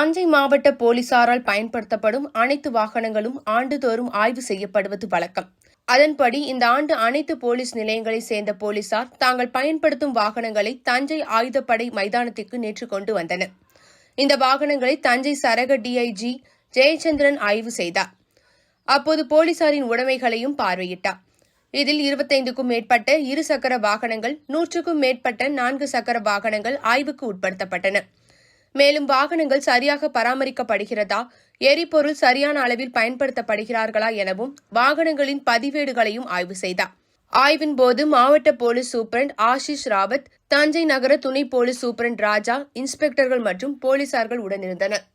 தஞ்சை மாவட்ட போலீசாரால் பயன்படுத்தப்படும் அனைத்து வாகனங்களும் ஆண்டுதோறும் ஆய்வு செய்யப்படுவது வழக்கம். அதன்படி இந்த ஆண்டு அனைத்து போலீஸ் நிலையங்களைச் சேர்ந்த போலீசார் தாங்கள் பயன்படுத்தும் வாகனங்களை தஞ்சை ஆயுதப்படை மைதானத்திற்கு நேற்று கொண்டு வந்தனர். இந்த வாகனங்களை தஞ்சை சரக டிஐஜி ஜெயச்சந்திரன் ஆய்வு செய்தார். அப்போது போலீசாரின் உடைமைகளையும் பார்வையிட்டார். இதில் 25க்கும் மேற்பட்ட இருசக்கர வாகனங்கள், 100க்கும் மேற்பட்ட 4 சக்கர வாகனங்கள் ஆய்வுக்கு உட்படுத்தப்பட்டன. மேலும் வாகனங்கள் சரியாக பராமரிக்கப்படுகிறதா, எரிபொருள் சரியான அளவில் பயன்படுத்தப்படுகிறார்களா எனவும் வாகனங்களின் பதிவேடுகளையும் ஆய்வு செய்தார். ஆய்வின் போது மாவட்ட போலீஸ் சூப்பரண்ட் ஆஷிஷ் ராவத், தஞ்சை நகர துணை போலீஸ் சூப்பரண்ட் ராஜா, இன்ஸ்பெக்டர்கள் மற்றும் போலீசார்கள் உடனிருந்தனர்.